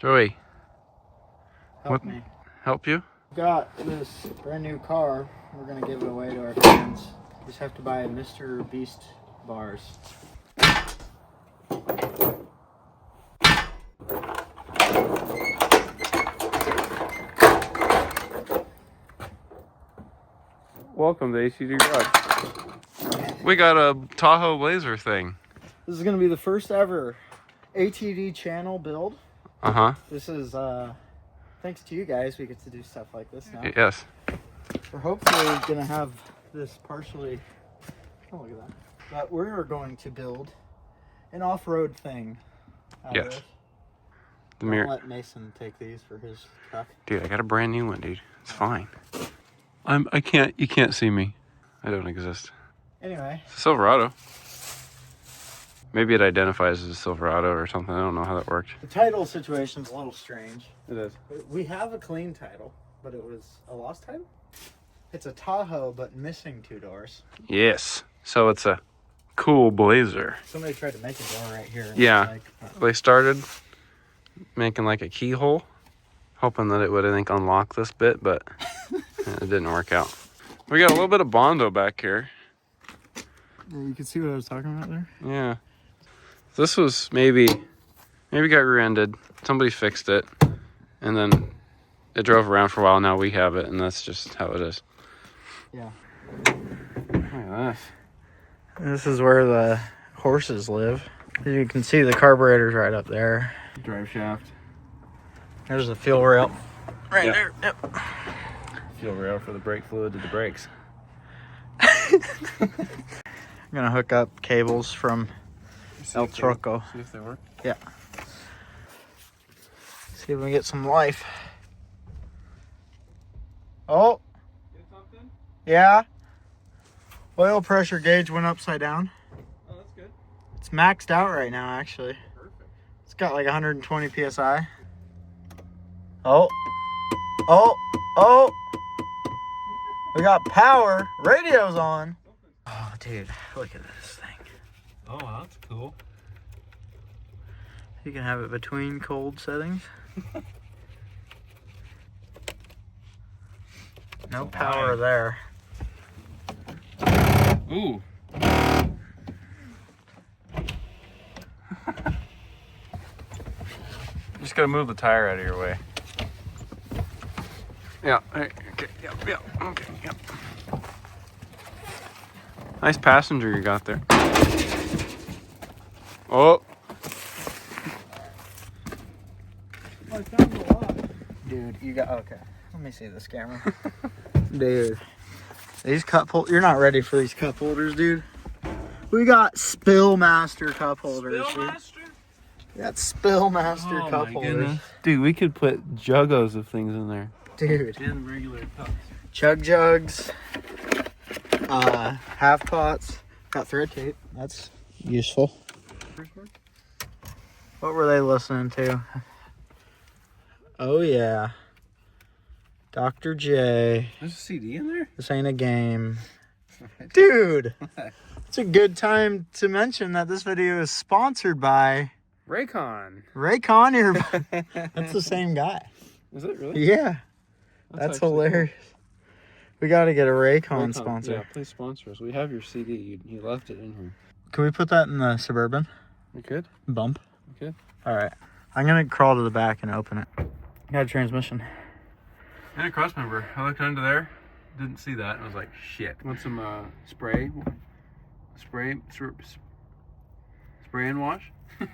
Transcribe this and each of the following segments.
Joey, Help me. help you? Got this brand new car. We're gonna give it away to our fans. Just have to buy Mr. Beast bars. Welcome to ACD Garage. We got a Tahoe Blazer thing. This is gonna be the first ever ATD channel build. This is thanks to you guys, we get to do stuff like this now. Yes. We're hopefully gonna have this partially. Oh, look at that! But we're going to build an off-road thing. Yes. The mirror. I'll let Mason take these for his truck. Dude, I got a brand new one, dude. It's fine. You can't see me. I don't exist. Anyway. It's a Silverado. Maybe it identifies as a Silverado or something. I don't know how that worked. The title situation's a little strange. It is. We have a clean title, but it was a lost title? It's a Tahoe, but missing 2 doors. Yes. So it's a cool Blazer. Somebody tried to make a door right here. Yeah. They started making like a keyhole, hoping that it would, I think, unlock this bit, but it didn't work out. We got a little bit of Bondo back here. Yeah, you can see what I was talking about there? Yeah. This was maybe got rear-ended. Somebody fixed it, and then it drove around for a while. Now we have it, and that's just how it is. Yeah. Look at this. This is where the horses live. As you can see, the carburetor's right up there. Drive shaft. There's the fuel rail. Right there. Yep. Fuel rail for the brake fluid to the brakes. I'm gonna hook up cables from El Troco. See if they work. Yeah. See if we can get some life. Oh. Get something? Yeah. Oil pressure gauge went upside down. Oh, that's good. It's maxed out right now, actually. Perfect. It's got like 120 PSI. Oh. Oh. Oh. We got power. Radio's on. Oh, dude. Look at this thing. Oh, that's cool. You can have it between cold settings. No power there. Ooh. Just gotta move the tire out of your way. Yeah. Okay. Yep. Okay. Yep. Nice passenger you got there. Oh. Dude, you got okay. Let me see this camera. Dude, these cup holders. You're not ready for these cup holders, dude. We got Spill Master cup holders. Spill Master? We got Spill Master cup holders. Goodness. Dude, we could put juggos of things in there. Dude. And regular cups. Chug jugs. Half pots. Got thread tape. That's useful. What were they listening to? Oh yeah. Dr. J. There's a CD in there? This ain't a game. Dude! It's a good time to mention that this video is sponsored by Raycon. Raycon earbuds. That's the same guy. Is it really? Yeah. That's hilarious. Cool. We got to get a Raycon sponsor. Yeah, please sponsor us. We have your CD. You left it in here. Can we put that in the Suburban? We could. Bump? We could. All right. I'm going to crawl to the back and open it. Got a transmission. And a cross member. I looked under there. Didn't see that. I was like, shit. Want some spray? Spray and wash? It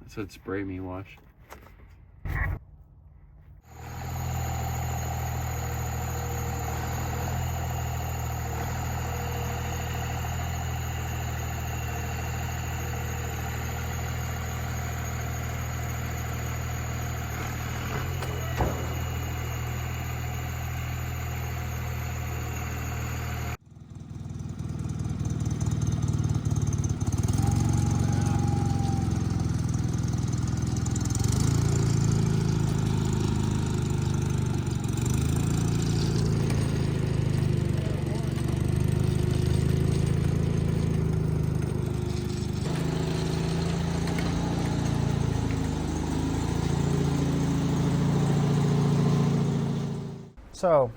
said spray me wash. So,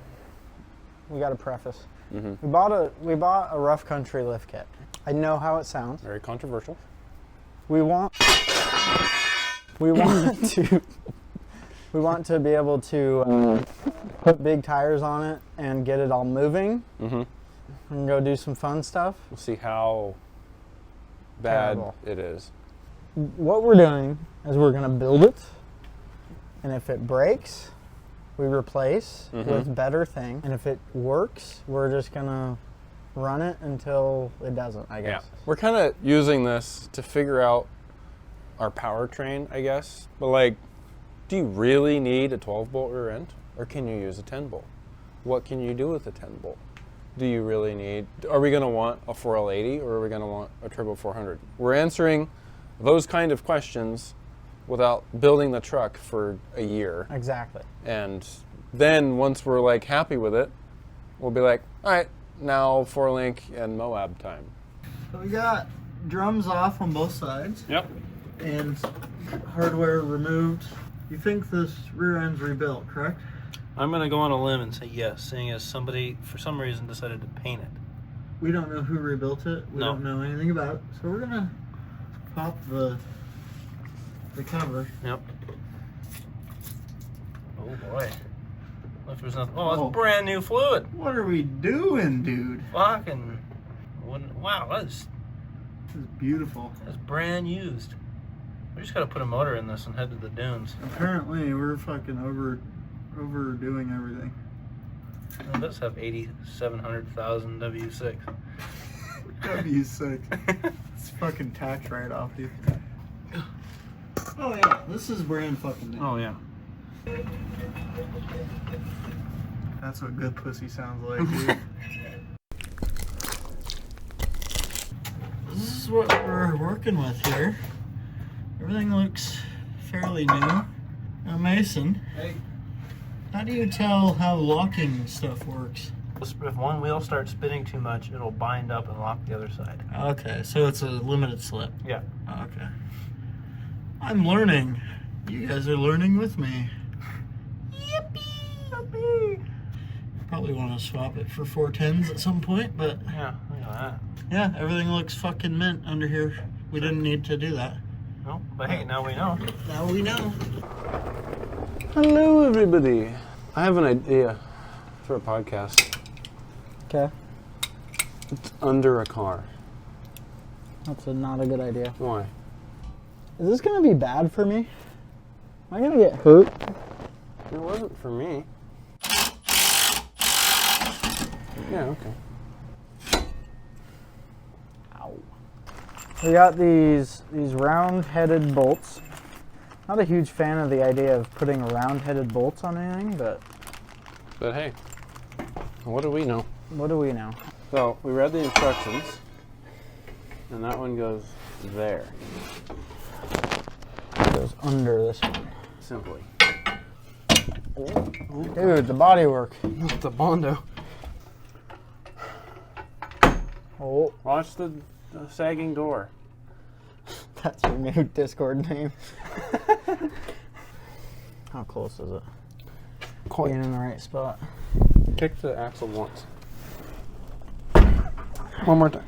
we got a preface. Mm-hmm. We bought a rough country lift kit. I know how it sounds. Very controversial. We want to be able to put big tires on it and get it all moving. Mm-hmm. And go do some fun stuff. We'll see how bad Terrible. it is. What we're doing is we're going to build it, and if it breaks, we replace with better thing. And if it works, we're just going to run it until it doesn't, I guess. Yeah. We're kind of using this to figure out our powertrain, I guess. But like, do you really need a 12-bolt rear end, or can you use a 10-bolt? What can you do with a 10-bolt? Do you really need, are we going to want a 4L80 or are we going to want a turbo 400? We're answering those kind of questions without building the truck for a year. Exactly. And then once we're like happy with it, we'll be like, all right, now 4-link and Moab time. So we got drums off on both sides. Yep. And hardware removed. You think this rear end's rebuilt, correct? I'm going to go on a limb and say yes, seeing as somebody, for some reason, decided to paint it. We don't know who rebuilt it. We don't know anything about it. So we're going to pop the cover. Yep. Oh, boy. If there's nothing... Oh, it's brand new fluid. What are we doing, dude? Fucking... Wow, that's beautiful. brand used. We just got to put a motor in this and head to the dunes. Apparently, we're fucking overdoing everything. It does have 8700,000 W6. W6. It's fucking tax write-off, dude. Oh yeah, this is brand fucking new. Oh, yeah. That's what good pussy sounds like, dude. This is what we're working with here. Everything looks fairly new. Now, Mason. Hey. How do you tell how locking stuff works? If one wheel starts spinning too much, it'll bind up and lock the other side. Okay, so it's a limited slip. Yeah. Okay. I'm learning. You guys are learning with me. Yippee! Probably want to swap it for 410s at some point, but Yeah, look at that. yeah, everything looks fucking mint under here. We didn't need to do that. No, but hey, now we know. Now we know. Hello, everybody. I have an idea for a podcast. Okay. It's under a car. That's not a good idea. Why? Is this going to be bad for me? Am I going to get hurt? It wasn't for me. Yeah, okay. Ow. We got these round-headed bolts. Not a huge fan of the idea of putting round-headed bolts on anything, but hey, what do we know? what do we know? So, we read the instructions, and that one goes there. It goes under this one. Simply. Dude, the bodywork. It's a Bondo. Oh, Watch the sagging door. that's your new Discord name. How close is it? Being in the right spot. Kick the axle once. One more time.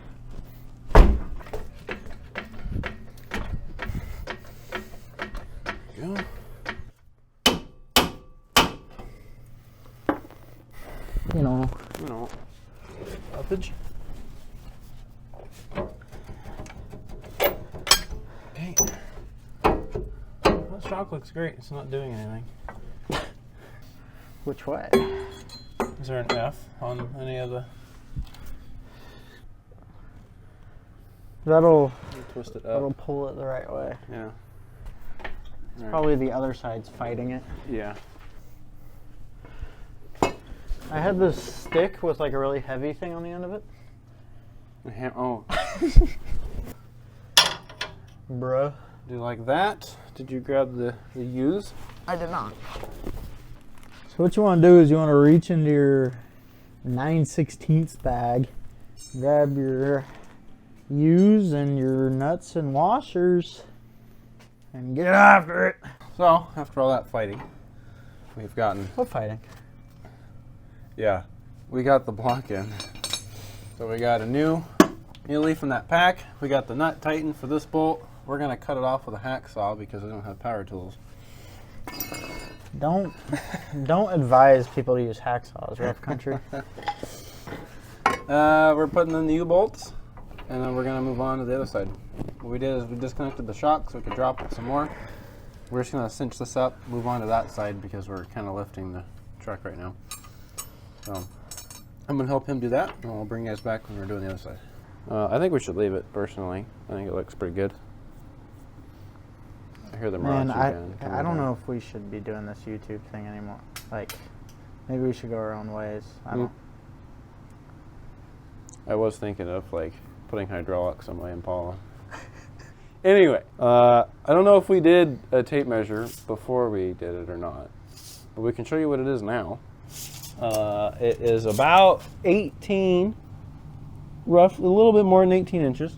Go. You know. Uppage. Okay. That shock looks great. It's not doing anything. Which way? Is there an F on any of the? That'll Twist it that'll up. pull it the right way. Yeah. It's Probably the other side's fighting it. Yeah. I had this stick with like a really heavy thing on the end of it. Oh, Bruh. do you like that? Did you grab the U's? I did not. So what you want to do is you want to reach into your 9/16 bag, grab your U's and your nuts and washers, and get after it. So, after all that fighting, we've gotten What fighting? Yeah, we got the block in. So we got a new leaf from that pack. We got the nut tightened for this bolt. We're gonna cut it off with a hacksaw because we don't have power tools. Don't advise people to use hacksaws, rough country. We're putting in the U-bolts, and then we're gonna move on to the other side. What we did is we disconnected the shock so we could drop it some more. We're just gonna cinch this up, move on to that side because we're kind of lifting the truck right now. So I'm gonna help him do that, and I'll bring you guys back when we're doing the other side. I think we should leave it, personally. I think it looks pretty good. I hear the Man, band. I don't know if we should be doing this YouTube thing anymore. Like, maybe we should go our own ways. I was thinking of like putting hydraulics on my Impala. Anyway, I don't know if we did a tape measure before we did it or not, but we can show you what it is now. It is about 18, roughly a little bit more than 18 inches.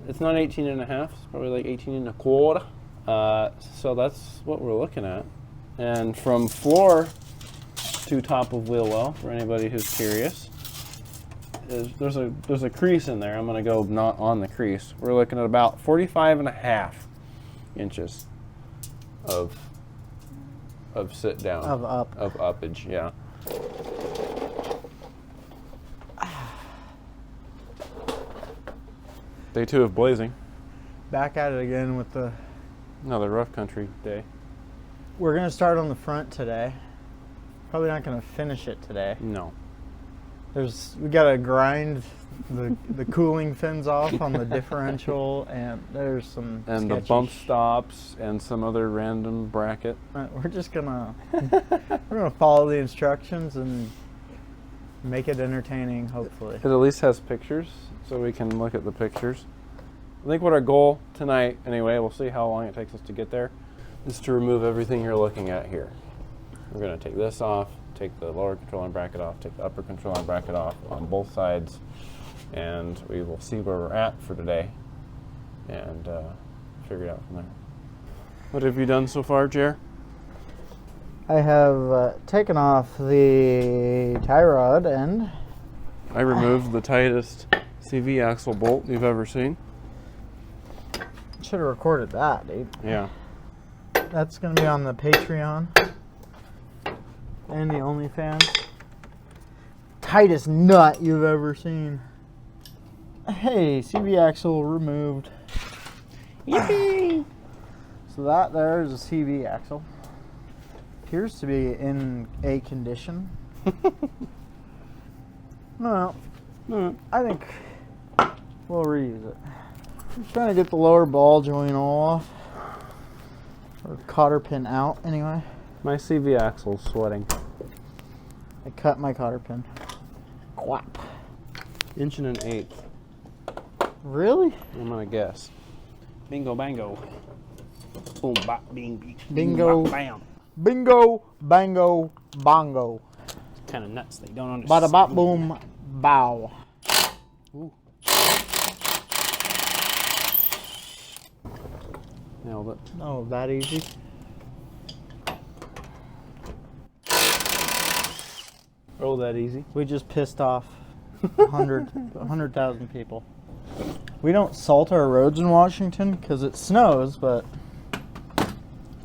It's not 18 and a half, it's probably like 18 and a quarter. So that's what we're looking at. And from floor to top of wheel well, for anybody who's curious, there's a crease in there. I'm gonna go not on the crease. We're looking at about 45 and a half inches of sit down. Of uppage, yeah. Day 2 of blazing. Back at it again with the... Another rough country day. We're going to start on the front today. Probably not going to finish it today. No. We got to grind the cooling fins off on the differential, and there's some and the bump stops and some other random bracket. We're just gonna follow the instructions and make it entertaining, hopefully. It at least has pictures, so we can look at the pictures. I think what our goal tonight, anyway, we'll see how long it takes us to get there, is to remove everything you're looking at here. We're going to take this off, take the lower control arm bracket off, take the upper control arm bracket off on both sides, and we will see where we're at for today and figure it out from there. What have you done so far, Jer? I have taken off the tie rod and... I removed the tightest CV axle bolt you've ever seen. Should have recorded that, dude. Yeah. That's going to be on the Patreon and the OnlyFans. Tightest nut you've ever seen. Hey, CV axle removed. Yippee! So that there is a CV axle. Appears to be in A condition. No, I think we'll reuse it. I'm trying to get the lower ball joint off. Or cotter pin out, anyway. My CV axle's sweating. I cut my cotter pin. Quap. 1 1/8. Really? I'm gonna guess. Bingo bango. Boom bop bing bing. Bingo. Bop, bam. Bingo, bango, bongo. It's kind of nuts. They don't understand. Bada bop boom, bow. Ooh. Nailed it. Oh, that easy? Oh, that easy. We just pissed off 100,000 people. We don't salt our roads in Washington because it snows, but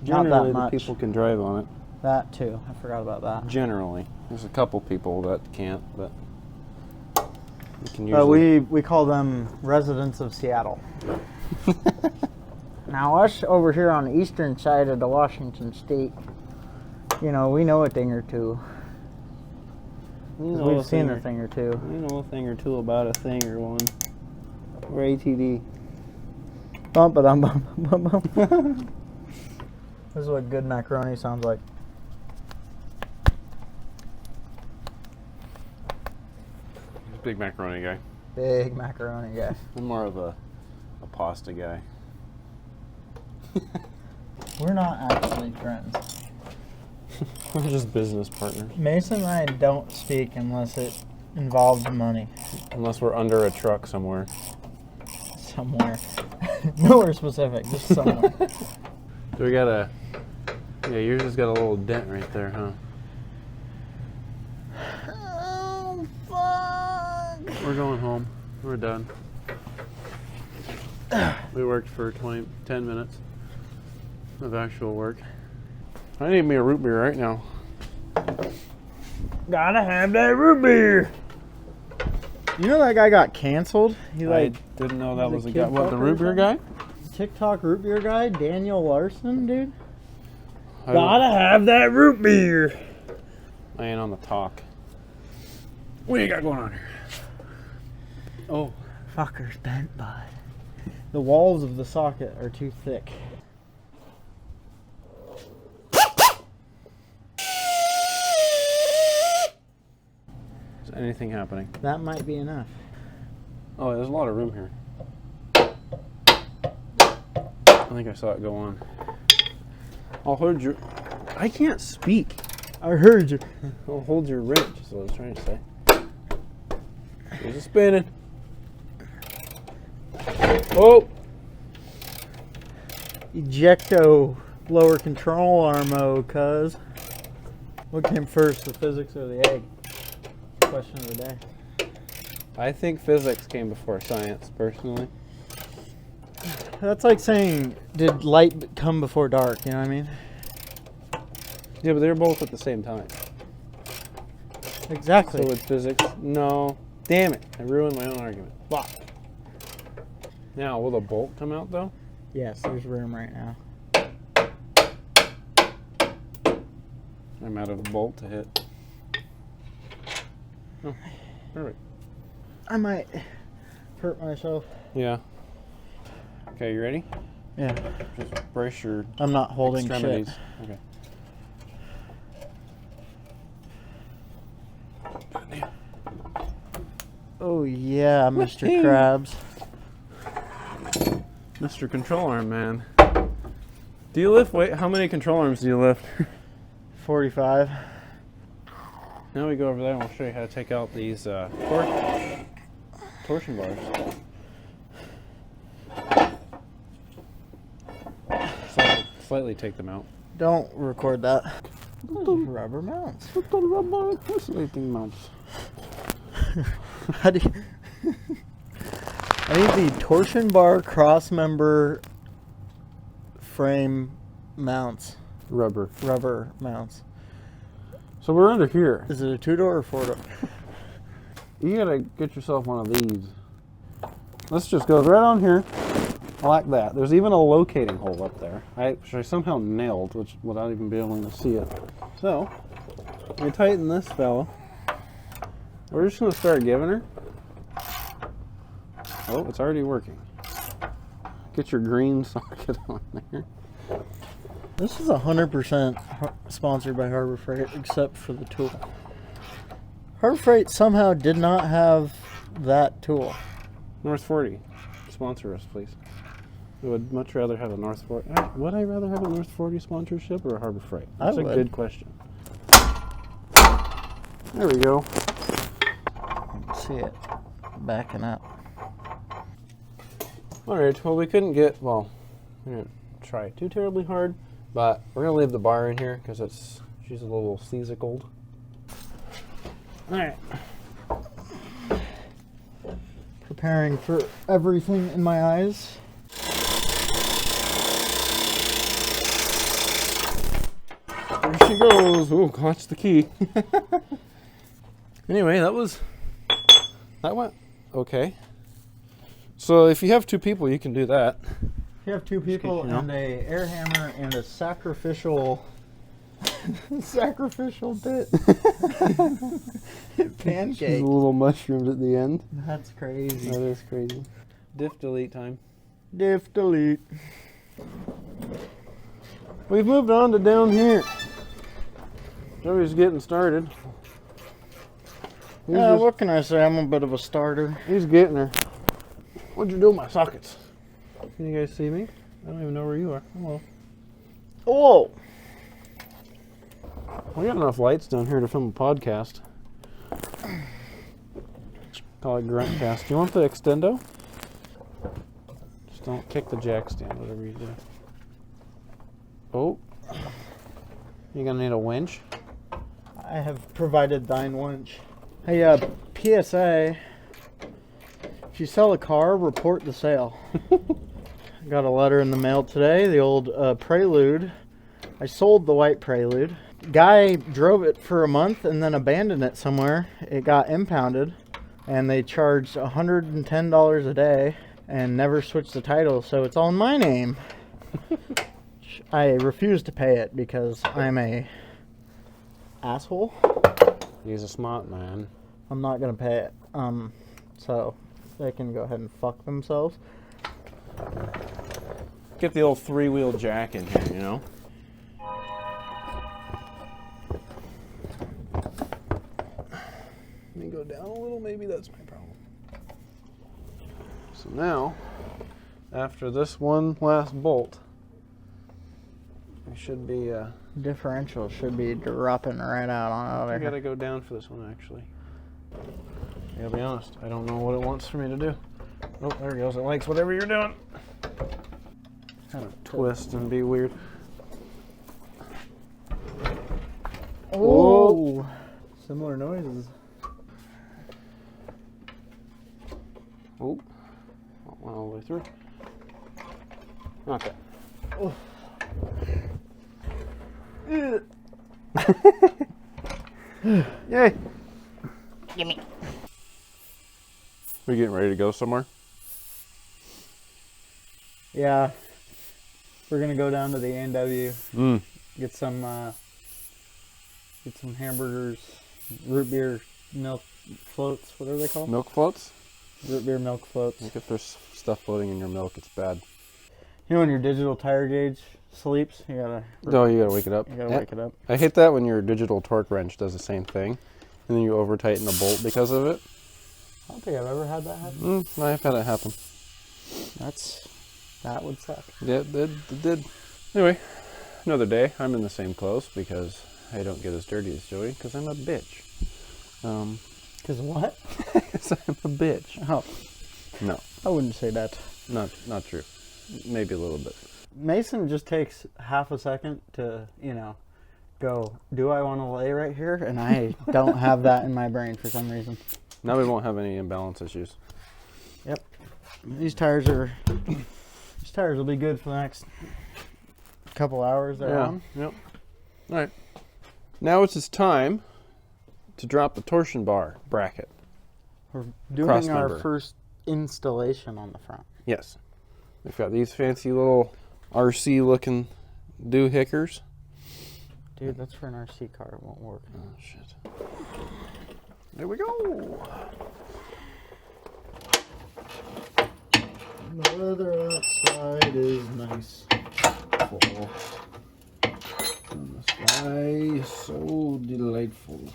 Generally, not that much. the people can drive on it. That too. I forgot about that. Generally, there's a couple people that can't, but you can usually. But we call them residents of Seattle. Now us over here on the eastern side of the Washington state, you know, we know a thing or two. We've seen a thing or two. We know a thing or two about a thing or one. We're ATD. Bum ba dum bum bum bum. This is what good macaroni sounds like. Big macaroni guy. Big macaroni guy. I'm more of a pasta guy. We're not actually friends. We're just business partners. Mason and I don't speak unless it involves money. Unless we're under a truck somewhere. Somewhere. Nowhere specific, just somewhere. So we got yeah, yours has got a little dent right there, huh? We're going home. We're done. We worked for 10 minutes of actual work. I need me a root beer right now. Gotta have that root beer. You know that guy got canceled? I didn't know that was the guy. What, the root beer guy? TikTok root beer guy, Daniel Larson, dude. I Gotta have that root beer. ain't on the talk. What do you got going on here? Oh. Fucker's bent, bud. The walls of the socket are too thick. Is anything happening? That might be enough. Oh, there's a lot of room here. I think I saw it go on. I'll hold your... I can't speak. I heard you. I'll hold your wrench, is what I was trying to say. There's a spinning. Oh! Ejecto blower control armo, cuz. What came first, the physics or the egg? Question of the day. I think physics came before science, personally. That's like saying, did light come before dark? You know what I mean? Yeah, but they're both at the same time. Exactly. So with physics, no. Damn it, I ruined my own argument. Fuck. Now, will the bolt come out, though? Yes, there's room right now. I'm out of bolt to hit. Oh, perfect. I might hurt myself. Yeah. Okay, you ready? Yeah. Just brace your I'm not holding extremities. shit. Okay. Oh yeah, Mr. Whee! Krabs. Mr. Control Arm Man. Do you lift weight? How many control arms do you lift? 45. Now we go over there and we'll show you how to take out these torsion bars. Slightly take them out. Don't record that. Rubber mounts. mounts. How do you... I need the torsion bar cross member frame mounts. Rubber mounts. So we're under here. Is it a 2-door or 4-door? You gotta get yourself one of these. This just goes right on here, like that. There's even a locating hole up there, which I somehow nailed, without even being able to see it. So, we tighten this fella. We're just gonna start giving her. Oh, it's already working. Get your green socket on there. This is 100% sponsored by Harbor Freight, except for the tool. Harbor Freight somehow did not have that tool. North 40, sponsor us, please. I would much rather have a North 40. Would I rather have a North 40 sponsorship or a Harbor Freight? That's a good question. There we go. See it backing up. All right. Well, we couldn't get. Well, we didn't try too terribly hard, but we're gonna leave the bar in here because she's a little seasicled. All right. Preparing for everything in my eyes. There she goes. Oh, catch the key. Anyway, that went okay. So if you have 2 people, you can do that. You have 2 people and a air hammer and a sacrificial bit. Pancake. She's a little mushroomed at the end. That's crazy. That is crazy. Diff delete time. Diff delete. We've moved on to down here. Joey's getting started. What can I say? I'm a bit of a starter. He's getting her. What'd you do with my sockets? Can you guys see me? I don't even know where you are. Hello. Whoa! We got enough lights down here to film a podcast. Call it Gruntcast. Do you want the extendo? Just don't kick the jack stand, whatever you do. Oh. You're gonna need a winch. I have provided thine winch. Hey, PSA. If you sell a car, report the sale. Got a letter in the mail today, the old Prelude. I sold the white Prelude. Guy drove it for a month and then abandoned it somewhere. It got impounded and they charged $110 a day and never switched the title, so it's all in my name. I refuse to pay it because I'm a asshole. He's a smart man. I'm not gonna pay it. So they can go ahead and fuck themselves. Get the old 3-wheel jack in here, you know? Let me go down a little, maybe that's my problem. So now, after this one last bolt, we should be, Differential should be dropping right out on over I here. gotta go down for this one, actually. I gotta be honest, I don't know what it wants for me to do. Oh, there it goes, it likes whatever you're doing. Kind of twist and be weird. Oh! Similar noises. Oh, went all the way through. Okay. Oh. Yay! Gimme. We getting ready to go somewhere? Yeah. We're gonna go down to the A&W, get some hamburgers, root beer milk floats. What are they called? Milk floats? Root beer milk floats. Like if there's stuff floating in your milk, it's bad. You know when your digital tire gauge sleeps, you gotta wake it up. You gotta wake it up. I hate that when your digital torque wrench does the same thing, and then you over tighten the bolt because of it. I don't think I've ever had that happen. I've had it happen. That would suck. Yeah, it did. Anyway, another day. I'm in the same clothes because I don't get as dirty as Joey because I'm a bitch. Cause what? Because I'm a bitch. Oh, No, I wouldn't say that. not true. Maybe a little bit. Mason just takes half a second to, go, do I want to lay right here? And I don't have that in my brain for some reason. Now we won't have any imbalance issues. Yep. These tires will be good for the next couple hours they're on. Yep. All right. Now it's just time to drop the torsion bar bracket. We're doing Cross our member. first installation on the front. Yes. We've got these fancy little RC looking doohickers. Dude, that's for an RC car. It won't work. Oh shit. There we go. The weather outside is nice. Full. And the sky is so delightful.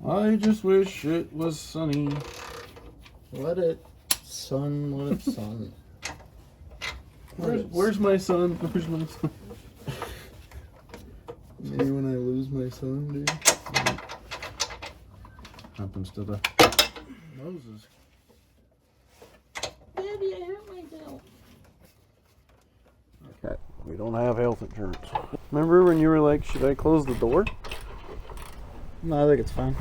I just wish it was sunny. Let it sun. Where's my son? Where's my son? Maybe when I lose my son, dude. Happens to the noses. Daddy, I hurt myself. Okay, we don't have health insurance. Remember when you were like, should I close the door? No, I think it's fine.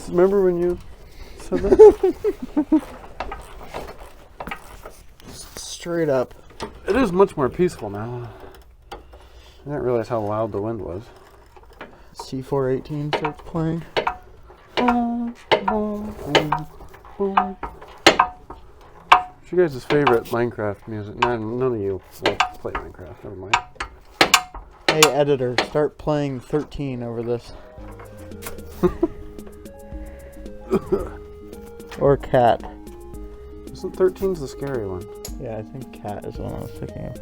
Remember when you said that? Straight up. It is much more peaceful now. I didn't realize how loud the wind was. C418 starts playing. What's your guys' favorite Minecraft music? None of you play Minecraft, never mind. Hey, editor, start playing 13 over this. Or Cat. Isn't 13's the scary one? Yeah, I think Cat is the one I was thinking of.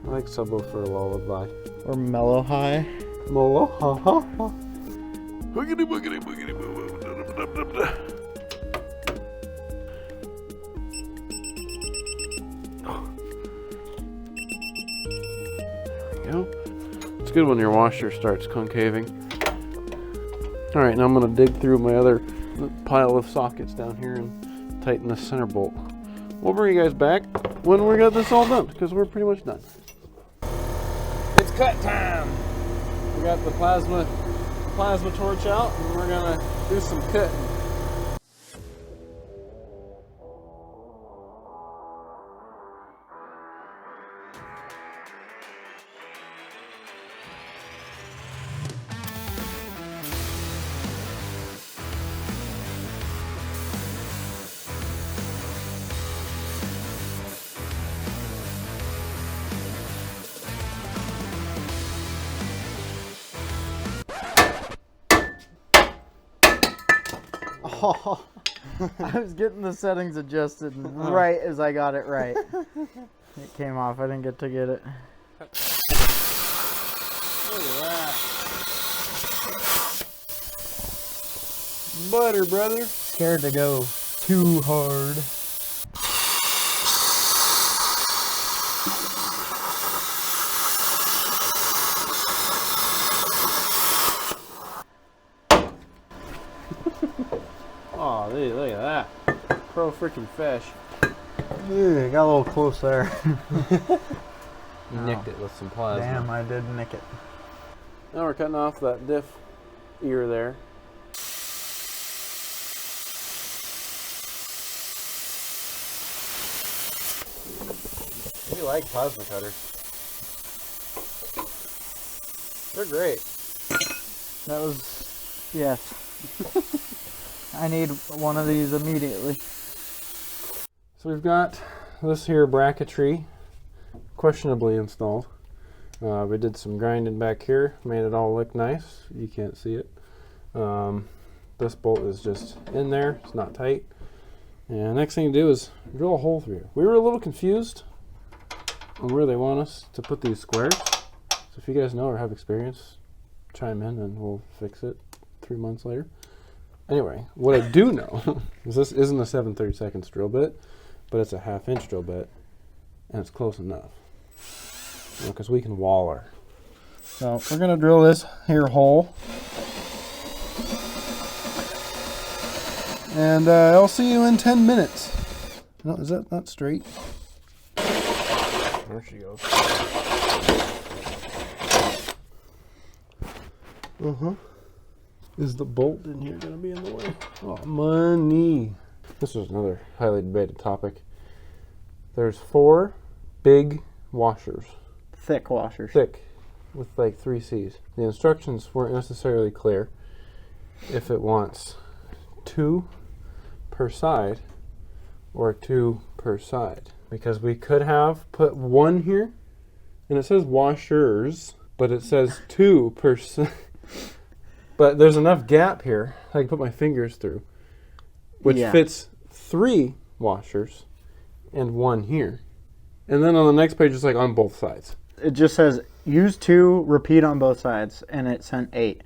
I like Subwoofer Lullaby. Or Mellow High. Molo, ha ha ha. Boogity boogity boogity boo boo. There we go. It's good when your washer starts concaving. Alright, now I'm going to dig through my other pile of sockets down here and tighten the center bolt. We'll bring you guys back when we got this all done, because we're pretty much done. It's cut time! We got the plasma plasma torch out and we're gonna do some cutting. Oh, I was getting the settings adjusted right as I got it right. It came off. I didn't get to get it. Look at that. Butter, brother. Scared to go too hard. Oh, dude, look at that. Pro freaking fish. Ew, got a little close there. Nicked it with some plasma. Damn, I did nick it. Now we're cutting off that diff ear there. We like plasma cutters. They're great. That was, yes. I need one of these immediately. So we've got this here bracketry questionably installed. We did some grinding back here, made it all look nice. You can't see it. This bolt is just in there, it's not tight. And next thing to do is drill a hole through here. We were a little confused on where they want us to put these squares. So if you guys know or have experience, chime in and we'll fix it 3 months later. Anyway, what I do know is this isn't a 7/32 drill bit, but it's a 1/2 inch drill bit, and it's close enough. Because we can waller. So we're gonna drill this here hole. And I'll see you in 10 minutes. No, is that not straight? There she goes. Is the bolt in here gonna be in the way? Oh, money. This is another highly debated topic. There's 4 big washers. Thick washers. Thick, with like 3 C's. The instructions weren't necessarily clear if it wants 2 per side or 2 per side. Because we could have put 1 here, and it says washers, but it says 2 per side. But there's enough gap here I can put my fingers through, which fits 3 washers and 1 here. And then on the next page, it's like on both sides. It just says use 2, repeat on both sides, and it sent 8.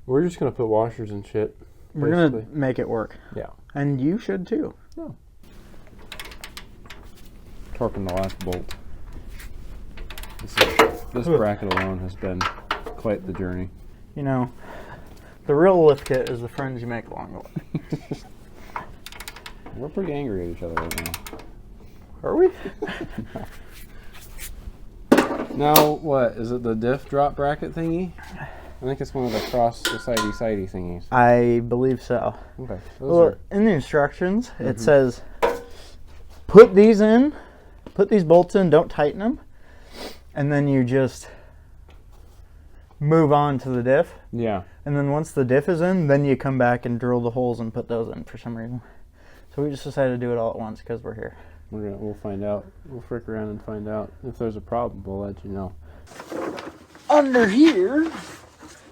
We're just going to put washers and shit. We're going to make it work. Yeah. And you should too. Yeah. Torquing the last bolt. This bracket alone has been quite the journey. You know, the real lift kit is the friends you make along the way. We're pretty angry at each other right now. Are we? Now, what? Is it the diff drop bracket thingy? I think it's one of the cross the sidey thingies. I believe so. Okay. Well, in the instructions, it says put these in, put these bolts in, don't tighten them, and then you just move on to the diff. Yeah. And then once the diff is in, then you come back and drill the holes and put those in for some reason. So we just decided to do it all at once because we're here. We'll find out. We'll frick around and find out. If there's a problem, we'll let you know. Under here,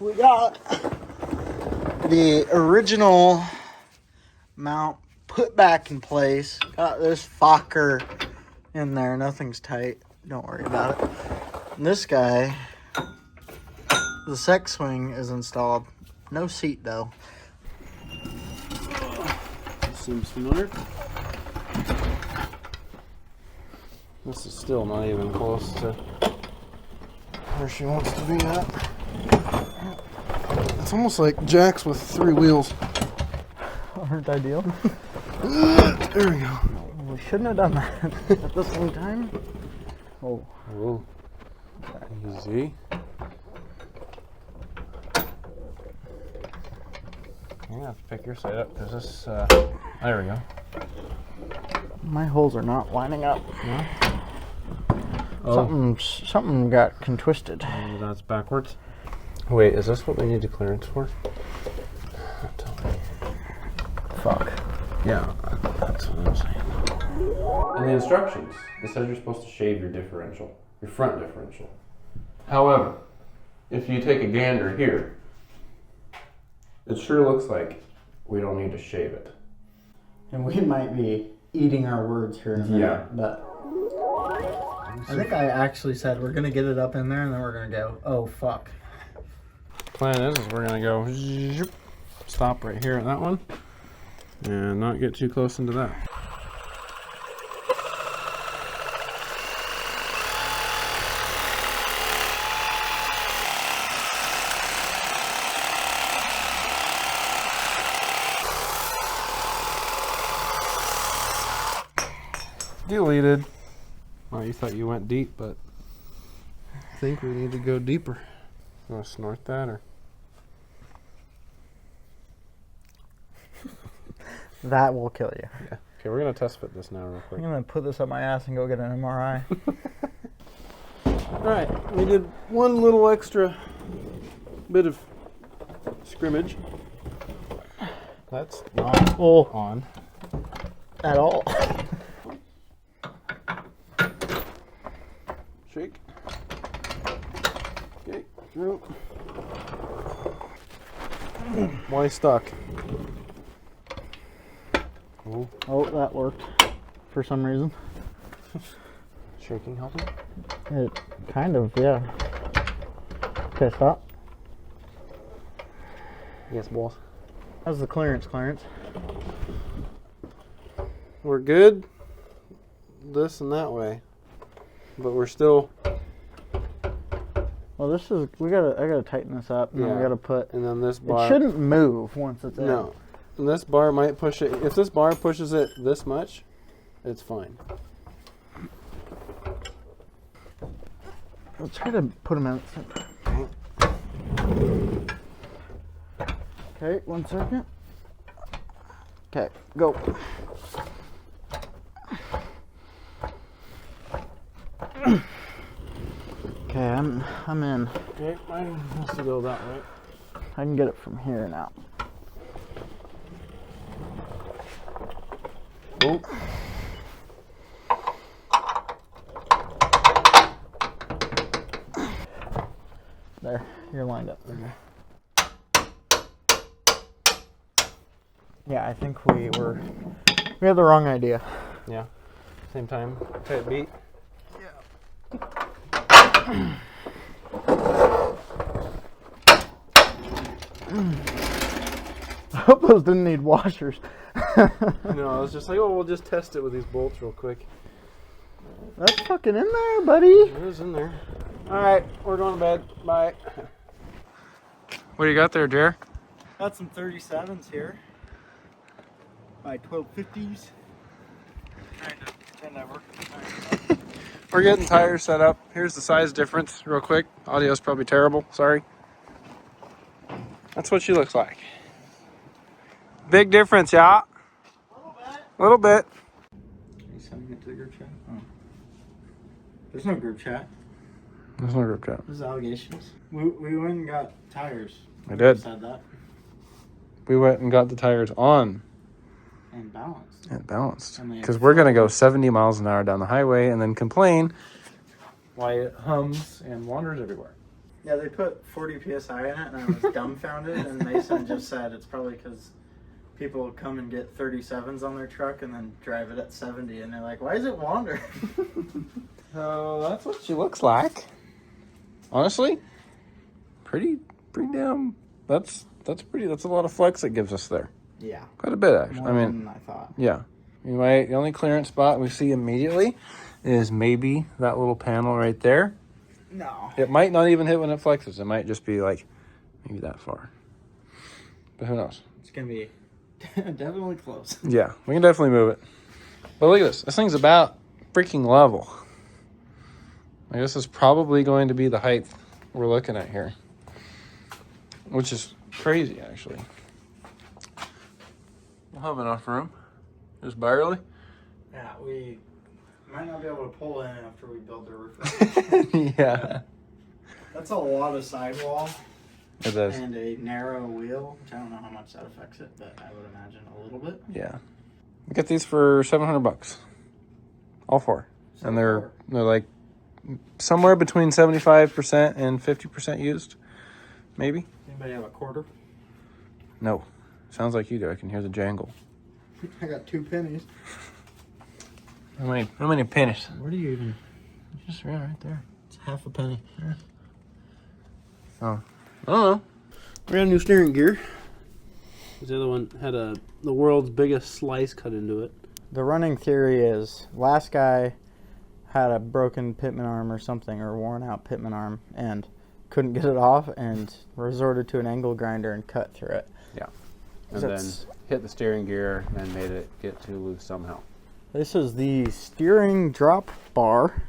we got the original mount put back in place. Got this Fokker in there. Nothing's tight. Don't worry about it. And this guy, the sec swing is installed. No seat though. Seems familiar. This is still not even close to where she wants to be at. It's almost like jacks with 3 wheels. Aren't ideal. There we go. We shouldn't have done that at the same time. Oh. Whoa. Easy. You're gonna have to pick your side up because this. There we go. My holes are not lining up. No? Oh. Something got contwisted. Maybe that's backwards. Wait, is this what we need the clearance for? Tell me. Fuck. Yeah, that's what I'm saying. In the instructions, it says you're supposed to shave your differential, your front differential. However, if you take a gander here, it sure looks like we don't need to shave it. And we might be eating our words here in a minute, Yeah. but I think I actually said we're gonna get it up in there and then we're gonna go, oh fuck. Plan is we're gonna go zoop, stop right here at that one and not get too close into that. Deleted. Well, you thought you went deep, but I think we need to go deeper. You want to snort that or? That will kill you. Yeah. Okay, we're gonna test fit this now real quick. I'm gonna put this up my ass and go get an MRI. Alright, we did one little extra bit of scrimmage. That's not on. At all. Shake. Okay, through. Why stuck? Oh, Oh, that worked for some reason. shaking helping? It kind of, yeah. Okay, stop. Yes, boss. How's the clearance? We're good this and that way, but we're still. Well, this is, I gotta tighten this up, and then Yeah. we gotta put, And then this bar. it shouldn't move once it's in. No. And this bar might push it. If this bar pushes it this much, it's fine. I'll try to put them in. Okay, 1 second. Okay, go. Okay, I'm in. Okay, mine has to go that way. I can get it from here now. Oh. There, you're lined up. Okay. Yeah, I think we had the wrong idea. Yeah. Same time. Tight beat. I hope those didn't need washers. No, I was just like, oh, we'll just test it with these bolts real quick. That's fucking in there, buddy. It is in there. All right, we're going to bed. Bye. What do you got there, Jer? Got some 37s here. My 1250s. Trying to pretend I work. We're getting tires set up. Here's the size difference real quick. Audio's probably terrible. Sorry. That's what she looks like. Big difference, yeah? A little bit. Are you sending it to the group chat? Oh. There's no group chat. There's no group chat. There's allegations. We went and got tires. I did. Said that. We went and got the tires on And balanced. and balanced. And they Because we're going to go 70 miles an hour down the highway and then complain why it hums and wanders everywhere. Yeah, they put 40 psi in it, and I was dumbfounded. And Mason just said it's probably because people come and get 37s on their truck and then drive it at 70, and they're like, "Why does it wander?" So that's what she looks like. Honestly, pretty damn. That's a lot of flex it gives us there. Yeah, Quite a bit actually. more I mean, than I thought. yeah. The only clearance spot we see immediately is maybe that little panel right there. No. It might not even hit when it flexes. It might just be like maybe that far. But who knows? It's gonna be definitely close. Yeah, we can definitely move it. But look at this. This thing's about freaking level. I guess this is probably going to be the height we're looking at here. Which is crazy, actually. We'll have enough room. Just barely. Yeah, we might not be able to pull in after we build the roof. Yeah. That's a lot of sidewall. It does. And a narrow wheel, which I don't know how much that affects it, but I would imagine a little bit. Yeah. We got these for $700. All four. And they're like somewhere between 75% and 50% used. Maybe. Anybody have a quarter? No. Sounds like you do. I can hear the jangle. I got 2 pennies. How many pennies? Where do you even? Just right there. It's half a penny. Yeah. Oh. I don't know. We got a new steering gear. The other one had the world's biggest slice cut into it. The running theory is last guy had a broken pitman arm or something, or worn out pitman arm, and couldn't get it off and resorted to an angle grinder and cut through it. Yeah. And then hit the steering gear and made it get too loose somehow. This is the steering drop bar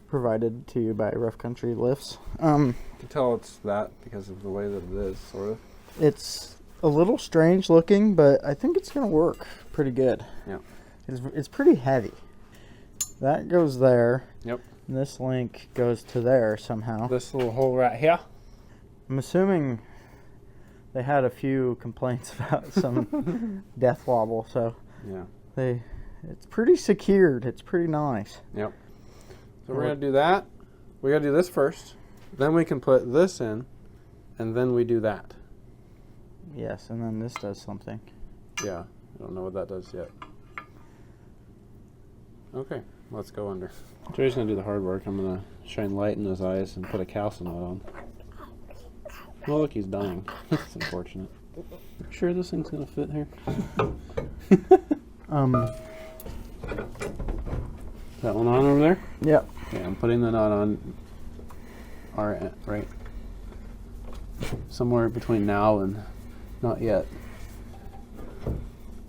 provided to you by Rough Country Lifts. You can tell it's that because of the way that it is, sort of. It's a little strange looking, but I think it's going to work pretty good. Yeah. It's pretty heavy. That goes there. Yep. And this link goes to there somehow. This little hole right here. I'm assuming they had a few complaints about some death wobble, so Yeah. it's pretty secured. It's pretty nice. Yep. So we're going to do that. We got to do this first. Then we can put this in. And then we do that. Yes, and then this does something. Yeah. I don't know what that does yet. Okay. Let's go under. Joey's going to do the hard work. I'm going to shine light in his eyes and put a calcium knot on. Well, look, he's dying. That's unfortunate. Sure this thing's going to fit here? That one on over there? Yep. Okay, I'm putting the knot on our end, right somewhere between now and not yet.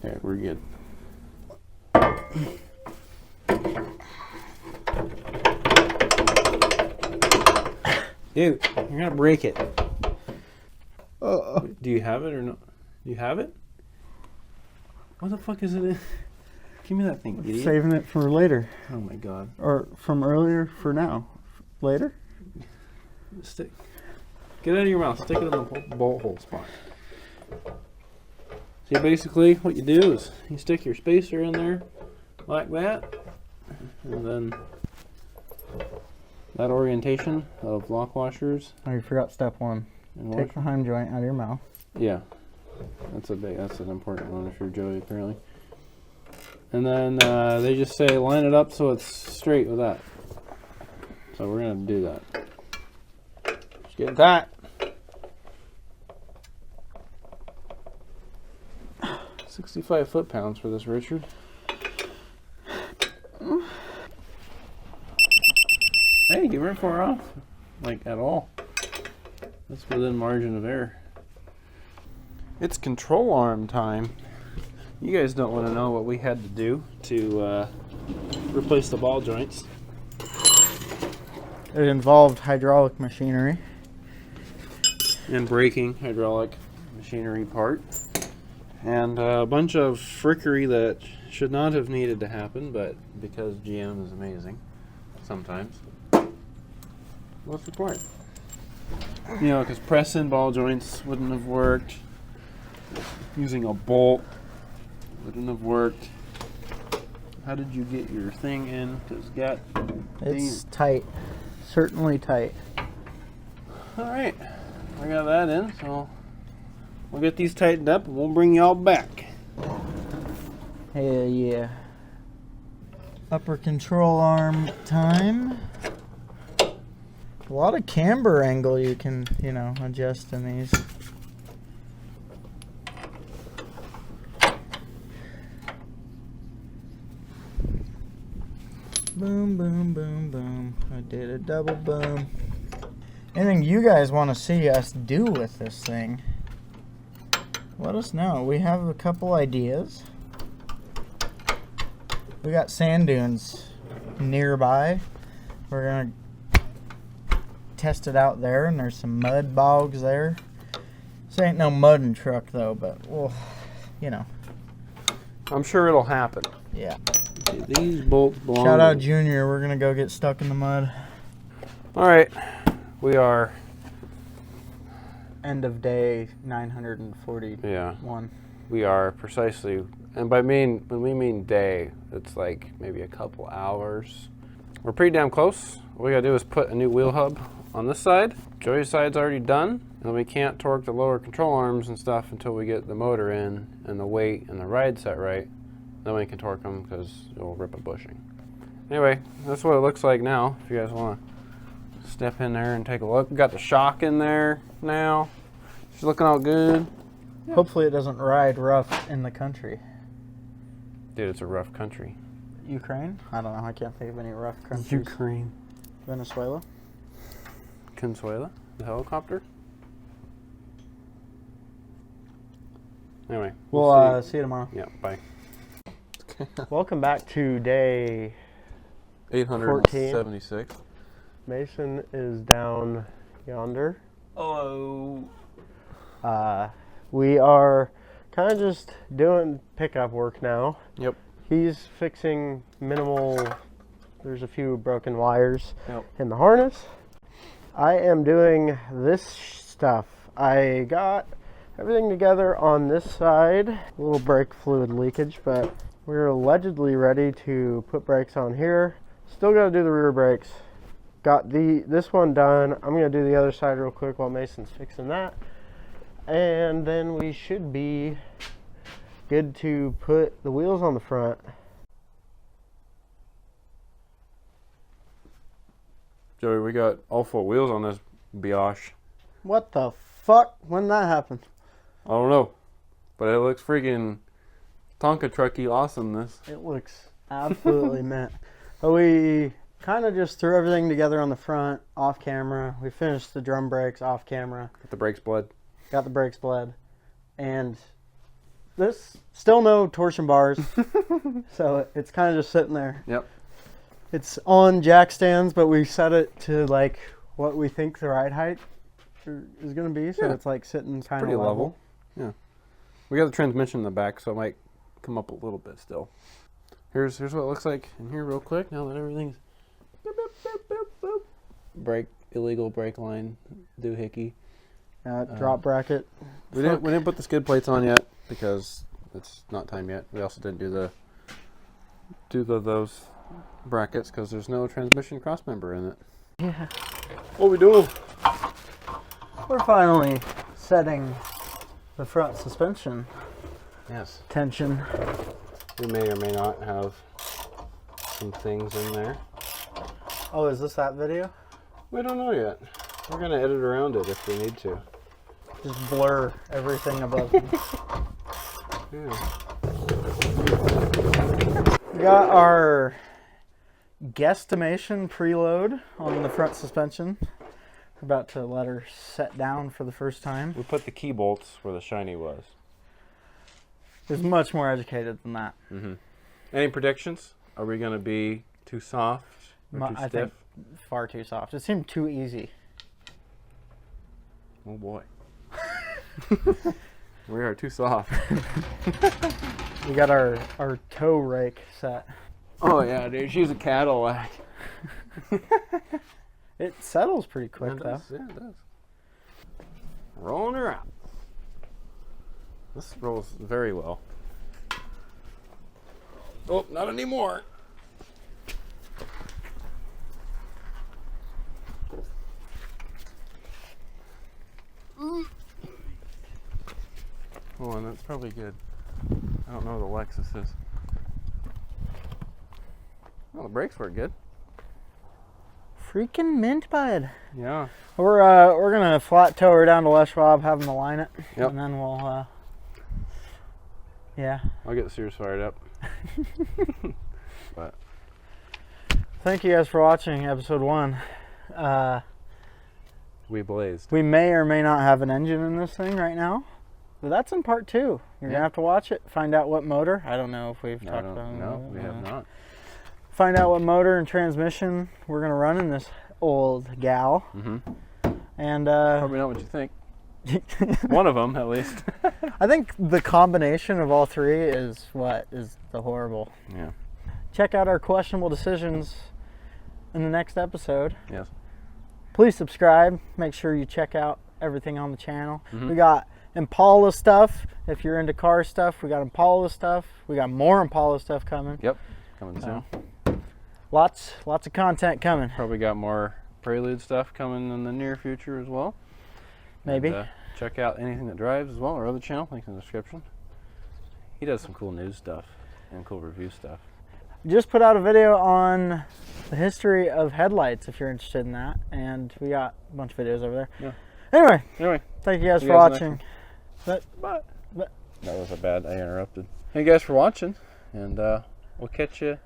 There, we're good. Dude, you're gonna break it. Do you have it or not? Do you have it? What the fuck is it in? Give me that thing, idiot. Saving it for later. Oh my god. Or from earlier for now. Later? Stick. Get it out of your mouth. Stick it in the bolt hole spot. See, basically, what you do is you stick your spacer in there like that, and then that orientation of lock washers. Oh, you forgot step 1. And Take the heim joint out of your mouth. Yeah, that's an important one if you're Joey, apparently. And then they just say line it up so it's straight with that. So we're gonna do that. Just get that. 65 foot-pounds for this, Richard. Hey, you weren't far off, like at all. That's within margin of error. It's control arm time. You guys don't want to know what we had to do to replace the ball joints. It involved hydraulic machinery. And braking hydraulic machinery part. And a bunch of frickery that should not have needed to happen, but because GM is amazing, sometimes, what's required? You know, because press-in ball joints wouldn't have worked. Using a bolt wouldn't have worked. How did you get your thing in? Because It's tight. Certainly tight. Alright, I got that in, so we'll get these tightened up and we'll bring y'all back. Hell yeah. Upper control arm time. A lot of camber angle you can, adjust in these. Boom, boom, boom, boom. I did a double boom. Anything you guys want to see us do with this thing, let us know. We have a couple ideas. We got sand dunes nearby. We're going to test it out there, and there's some mud bogs there. This ain't no mudding truck, though, but we'll you know. I'm sure it'll happen. Yeah. These bolts belong. Shout out Junior. We're gonna go get stuck in the mud. All right, we are. End of day 941. Yeah, we are precisely. And when we mean day, it's like maybe a couple hours. We're pretty damn close. All we gotta do is put a new wheel hub on this side. Joey's side's already done. And we can't torque the lower control arms and stuff until we get the motor in and the weight and the ride set right. Then we can torque them because it'll rip a bushing. Anyway, that's what it looks like now. If you guys want to step in there and take a look. We got the shock in there now. It's looking all good. Hopefully it doesn't ride rough in the country. Dude, it's a rough country. Ukraine? I don't know. I can't think of any rough countries. Ukraine. Venezuela? Consuela? The helicopter? Anyway, We'll see you tomorrow. Yeah, bye. Welcome back to day 876. Mason is down yonder. Hello. We are kind of just doing pickup work now. Yep. He's fixing minimal, there's a few broken wires Yep. in the harness. I am doing this stuff. I got everything together on this side. A little brake fluid leakage, but we're allegedly ready to put brakes on here. Still got to do the rear brakes. Got this one done. I'm going to do the other side real quick while Mason's fixing that. And then we should be good to put the wheels on the front. Joey, we got all 4 wheels on this biatch. What the fuck? When that happened? I don't know, but it looks freaking Tonka trucky awesomeness. It looks absolutely mint. But we kind of just threw everything together on the front, off camera. We finished the drum brakes off camera. Got the brakes bled. Got the brakes bled. And this, still no torsion bars. So it's kind of just sitting there. Yep. It's on jack stands, but we set it to like what we think the ride height is going to be. So Yeah. it's like sitting kind of Pretty level. level. Yeah. We got the transmission in the back, so it might come up a little bit still. Here's what it looks like in here real quick. Now that everything's boop, boop, boop, boop, boop. Brake, illegal brake line doohickey. Drop bracket. We didn't put the skid plates on yet because it's not time yet. We also didn't do those brackets because there's no transmission cross member in it. Yeah. What we doing? We're finally setting the front suspension Yes. tension. We may or may not have some things in there. Oh, is this that video? We don't know yet. We're gonna edit around it if we need to. Just blur everything above me. Yeah. We got our guesstimation preload on the front suspension. We're about to let her set down for the first time. We put the key bolts where the shiny was. It's much more educated than that. Mm-hmm. Any predictions? Are we gonna be too soft or too I stiff? think far too soft. It seemed too easy. Oh boy. We are too soft. We got our toe rake set. Oh yeah, dude. She's a Cadillac. It settles pretty quick It though. does, yeah, it does. Rolling her out. This rolls very well. Oh, not anymore. Oh, and that's probably good. I don't know what the Lexus is. Well, the brakes were good. Freaking mint, bud. Yeah. We're gonna flat tow her down to Les Schwab, have them align it, Yep. and then we'll yeah. I'll get the Sears fired up. But Thank you guys for watching episode 1. we blazed. We may or may not have an engine in this thing right now, but that's in part 2. You're gonna have to watch it, find out what motor. I don't know if we've talked about it. No, we have not. Find out what motor and transmission we're gonna run in this old gal, Mm-hmm. and Probably not what you think. One of them, at least. I think the combination of all three is what is the horrible. Yeah. Check out our questionable decisions in the next episode. Yes. Please subscribe. Make sure you check out everything on the channel. Mhm. We got Impala stuff. If you're into car stuff, we got Impala stuff. We got more Impala stuff coming. Yep. Coming soon. Lots of content coming. Probably got more Prelude stuff coming in the near future as well. Maybe. And, check out Anything That Drives as well, our other channel, link in the description. He does some cool news stuff and cool review stuff. Just put out a video on the history of headlights if you're interested in that, and we got a bunch of videos over there. Yeah. Anyway, thank you guys See for you guys in the watching. But That was a bad, I interrupted. Thank you guys for watching, and we'll catch you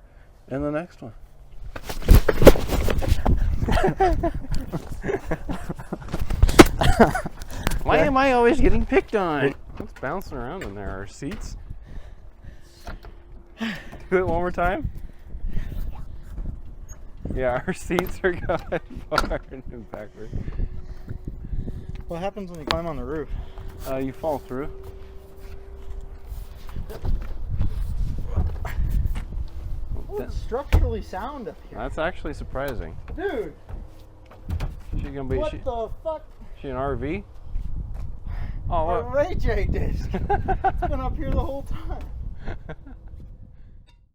in the next one. Why am I always getting picked on? What's bouncing around in there? Our seats? Do it one more time. Yeah, our seats are going forward and backward. what happens when you climb on the roof? You fall through. It's structurally sound up here. That's actually surprising. Dude, She gonna be what she, the fuck? she an RV? Oh, A look. Ray J disc. It's been up here the whole time.